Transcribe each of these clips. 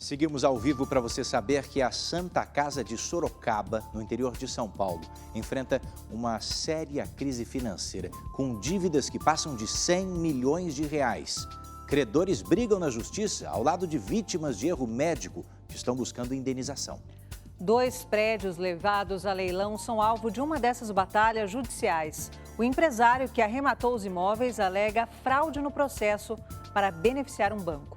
Seguimos ao vivo para você saber que a Santa Casa de Sorocaba, no interior de São Paulo, enfrenta uma séria crise financeira, com dívidas que passam de 100 milhões de reais. Credores brigam na justiça ao lado de vítimas de erro médico que estão buscando indenização. 2 prédios levados a leilão são alvo de uma dessas batalhas judiciais. O empresário que arrematou os imóveis alega fraude no processo para beneficiar um banco.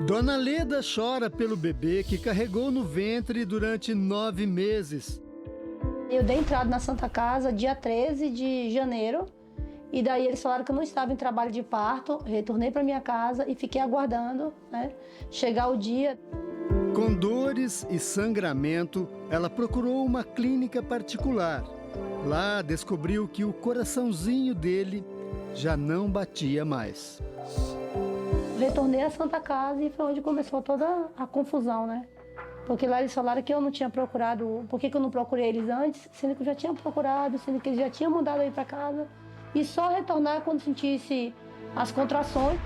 Dona Leda chora pelo bebê que carregou no ventre durante 9 meses. Eu dei entrada na Santa Casa dia 13 de janeiro e daí eles falaram que eu não estava em trabalho de parto. Retornei para minha casa e fiquei aguardando, chegar o dia. Com dores e sangramento, ela procurou uma clínica particular. Lá descobriu que o coraçãozinho dele já não batia mais. Retornei à Santa Casa e foi onde começou toda a confusão, Porque lá eles falaram que eu não tinha procurado, por que eu não procurei eles antes, sendo que eu já tinha procurado, sendo que eles já tinham mandado eu ir para casa. E só retornar quando sentisse as contrações.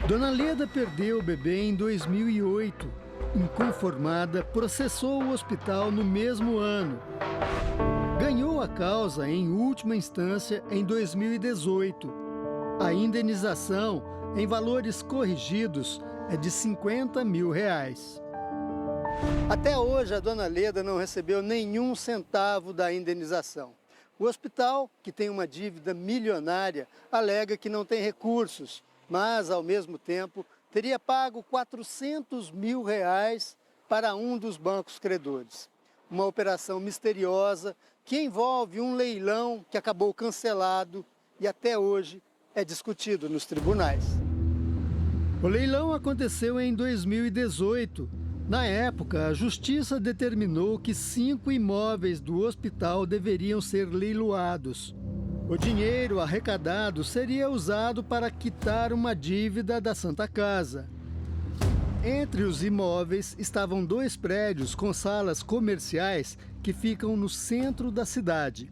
Dona Leda perdeu o bebê em 2008. Inconformada, processou o hospital no mesmo ano. Ganhou a causa em última instância em 2018. A indenização, em valores corrigidos, é de 50 mil reais. Até hoje, a dona Leda não recebeu nenhum centavo da indenização. O hospital, que tem uma dívida milionária, alega que não tem recursos, mas, ao mesmo tempo, teria pago 400 mil reais para um dos bancos credores. Uma operação misteriosa que envolve um leilão que acabou cancelado e até hoje é discutido nos tribunais. O leilão aconteceu em 2018. Na época, a Justiça determinou que 5 imóveis do hospital deveriam ser leiloados. O dinheiro arrecadado seria usado para quitar uma dívida da Santa Casa. Entre os imóveis estavam 2 prédios com salas comerciais que ficam no centro da cidade.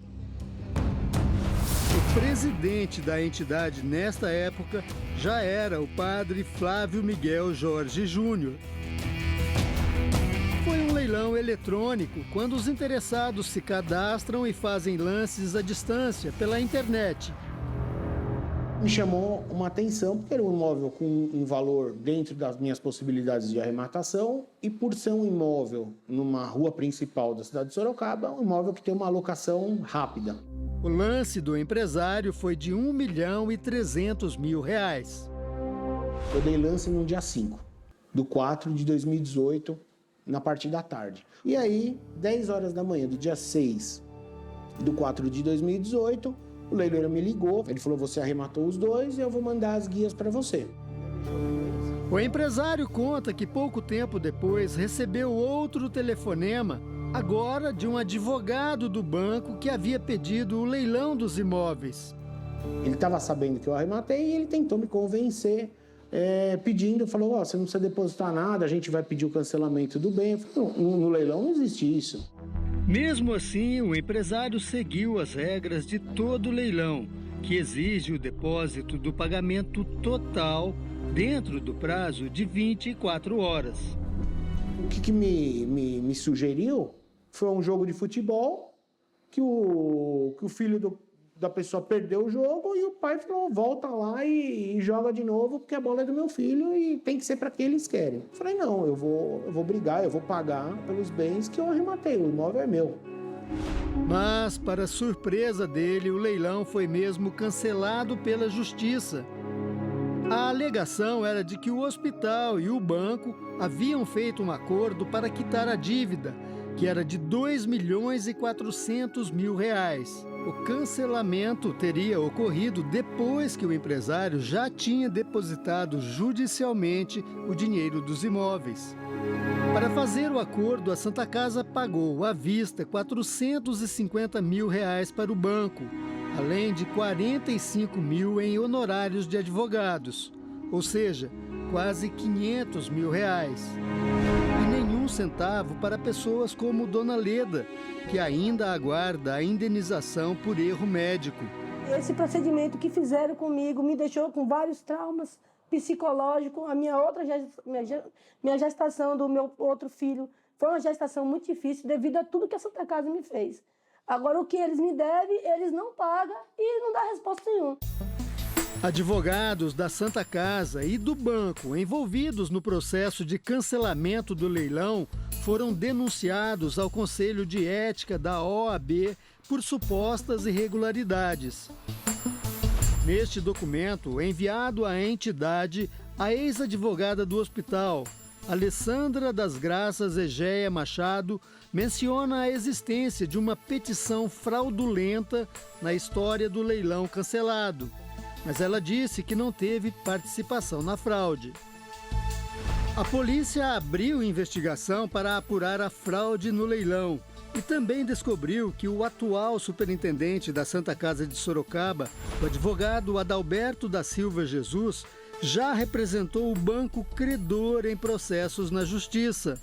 O presidente da entidade nesta época já era o padre Flávio Miguel Jorge Júnior. Foi um leilão eletrônico, quando os interessados se cadastram e fazem lances à distância pela internet. Me chamou uma atenção porque era um imóvel com um valor dentro das minhas possibilidades de arrematação e por ser um imóvel numa rua principal da cidade de Sorocaba, um imóvel que tem uma alocação rápida. O lance do empresário foi de 1.300.000 reais. Eu dei lance no dia 5 do 4 de 2018, na parte da tarde. E aí, 10 horas da manhã do dia 6 do 4 de 2018, o leiloeiro me ligou, ele falou, você arrematou os 2 e eu vou mandar as guias para você. O empresário conta que pouco tempo depois recebeu outro telefonema, agora de um advogado do banco que havia pedido o leilão dos imóveis. Ele estava sabendo que eu arrematei e ele tentou me convencer, falou, você não precisa depositar nada, a gente vai pedir o cancelamento do bem. Eu falei, no leilão não existe isso. Mesmo assim, o empresário seguiu as regras de todo leilão, que exige o depósito do pagamento total dentro do prazo de 24 horas. O que me sugeriu foi um jogo de futebol que o filho da pessoa perdeu o jogo e o pai falou, volta lá e joga de novo porque a bola é do meu filho e tem que ser para quem eles querem. Eu falei, não, eu vou brigar, eu vou pagar pelos bens que eu arrematei, o imóvel é meu. Mas, para surpresa dele, o leilão foi mesmo cancelado pela Justiça. A alegação era de que o hospital e o banco haviam feito um acordo para quitar a dívida, que era de 2.400.000 reais. O cancelamento teria ocorrido depois que o empresário já tinha depositado judicialmente o dinheiro dos imóveis. Para fazer o acordo, a Santa Casa pagou à vista 450 mil reais para o banco, além de 45 mil em honorários de advogados, ou seja, quase 500 mil reais. E nenhum centavo para pessoas como Dona Leda, que ainda aguarda a indenização por erro médico. Esse procedimento que fizeram comigo me deixou com vários traumas, psicológico. A minha gestação do meu outro filho foi uma gestação muito difícil devido a tudo que a Santa Casa me fez. Agora, o que eles me devem, eles não pagam e não dá resposta nenhuma. Advogados da Santa Casa e do banco envolvidos no processo de cancelamento do leilão foram denunciados ao Conselho de Ética da OAB por supostas irregularidades. Neste documento, enviado à entidade, a ex-advogada do hospital, Alessandra das Graças Egéia Machado, menciona a existência de uma petição fraudulenta na história do leilão cancelado. Mas ela disse que não teve participação na fraude. A polícia abriu investigação para apurar a fraude no leilão e também descobriu que o atual superintendente da Santa Casa de Sorocaba, o advogado Adalberto da Silva Jesus, já representou o banco credor em processos na justiça.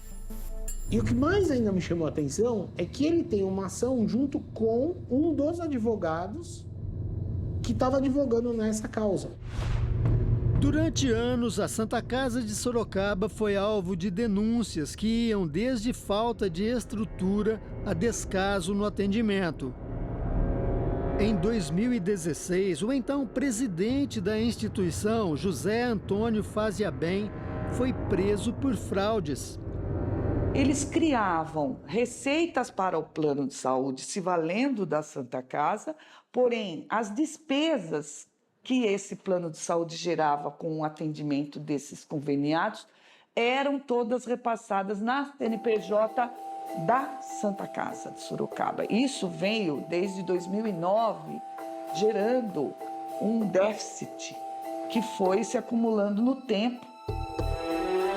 E o que mais ainda me chamou a atenção é que ele tem uma ação junto com um dos advogados que estava advogando nessa causa. Durante anos, a Santa Casa de Sorocaba foi alvo de denúncias que iam desde falta de estrutura a descaso no atendimento. Em 2016, o então presidente da instituição, José Antônio Faziabem, foi preso por fraudes. Eles criavam receitas para o plano de saúde se valendo da Santa Casa, porém, as despesas que esse plano de saúde gerava com o atendimento desses conveniados eram todas repassadas na CNPJ da Santa Casa de Sorocaba. Isso veio desde 2009, gerando um déficit que foi se acumulando no tempo.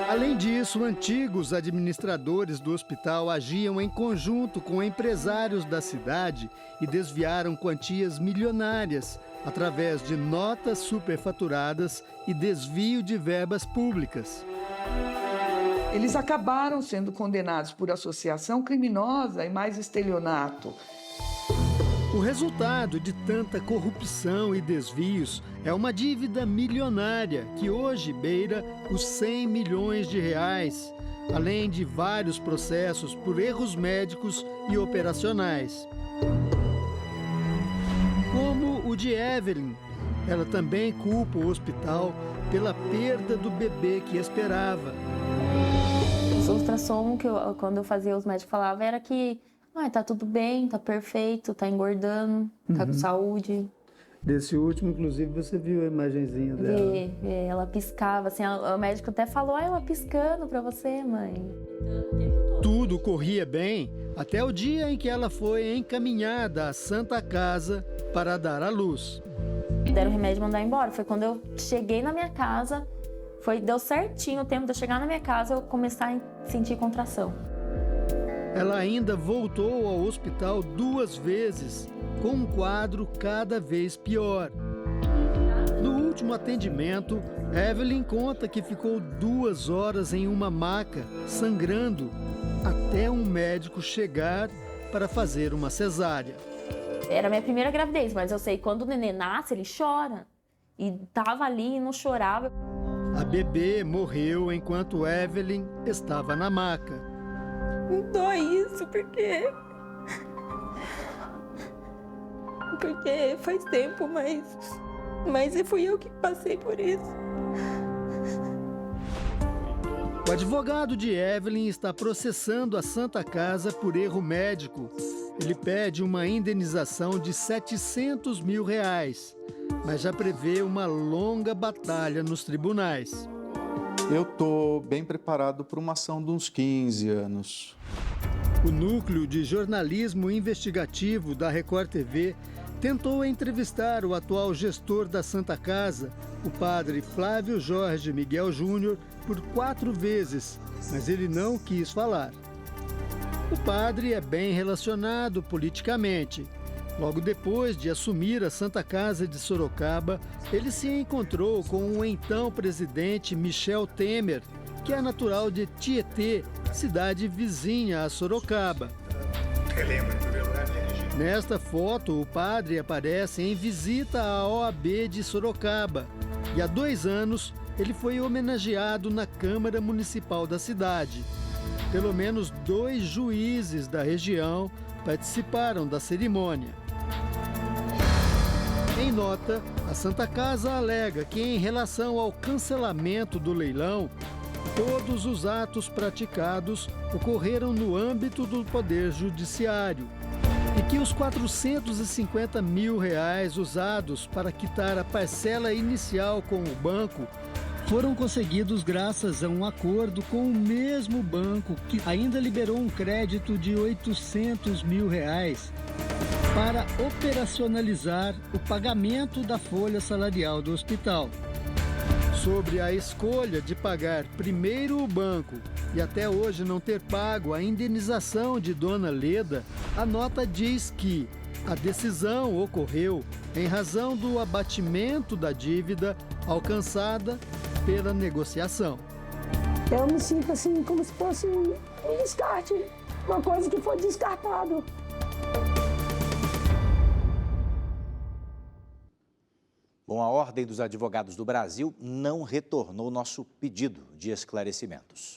Além disso, antigos administradores do hospital agiam em conjunto com empresários da cidade e desviaram quantias milionárias através de notas superfaturadas e desvio de verbas públicas. Eles acabaram sendo condenados por associação criminosa e mais estelionato. O resultado de tanta corrupção e desvios é uma dívida milionária que hoje beira os 100 milhões de reais, além de vários processos por erros médicos e operacionais. Como o de Evelyn, ela também culpa o hospital pela perda do bebê que esperava. Os ultrassom quando eu fazia, os médicos falavam era que tá tudo bem, tá perfeito, tá engordando, tá com saúde. Desse último, inclusive, você viu a imagenzinha dela? Ela piscava, assim, o médico até falou, ela piscando pra você, mãe. Tudo corria bem até o dia em que ela foi encaminhada à Santa Casa para dar à luz. Deram o remédio e mandaram embora. Foi quando eu cheguei na minha casa, deu certinho o tempo de eu chegar na minha casa, eu começar a sentir contração. Ela ainda voltou ao hospital 2 vezes, com um quadro cada vez pior. No último atendimento, Evelyn conta que ficou 2 horas em uma maca, sangrando, até um médico chegar para fazer uma cesárea. Era minha primeira gravidez, mas eu sei que quando o neném nasce, ele chora. E tava ali e não chorava. A bebê morreu enquanto Evelyn estava na maca. Não dói isso, porque faz tempo, mas fui eu que passei por isso. O advogado de Evelyn está processando a Santa Casa por erro médico. Ele pede uma indenização de R$700 mil, mas já prevê uma longa batalha nos tribunais. Eu estou bem preparado para uma ação de uns 15 anos. O Núcleo de Jornalismo Investigativo da Record TV tentou entrevistar o atual gestor da Santa Casa, o padre Flávio Jorge Miguel Júnior, por 4 vezes, mas ele não quis falar. O padre é bem relacionado politicamente. Logo depois de assumir a Santa Casa de Sorocaba, ele se encontrou com o então presidente Michel Temer, que é natural de Tietê, cidade vizinha a Sorocaba. Nesta foto, o padre aparece em visita à OAB de Sorocaba e há 2 anos ele foi homenageado na Câmara Municipal da cidade. Pelo menos 2 juízes da região participaram da cerimônia. Em nota, a Santa Casa alega que, em relação ao cancelamento do leilão, todos os atos praticados ocorreram no âmbito do Poder Judiciário e que os R$450 mil usados para quitar a parcela inicial com o banco foram conseguidos graças a um acordo com o mesmo banco, que ainda liberou um crédito de R$800 mil para operacionalizar o pagamento da folha salarial do hospital. Sobre a escolha de pagar primeiro o banco e até hoje não ter pago a indenização de Dona Leda, a nota diz que a decisão ocorreu em razão do abatimento da dívida alcançada pela negociação. Eu me sinto assim como se fosse um descarte, uma coisa que foi descartada. Bom, a Ordem dos Advogados do Brasil não retornou nosso pedido de esclarecimentos.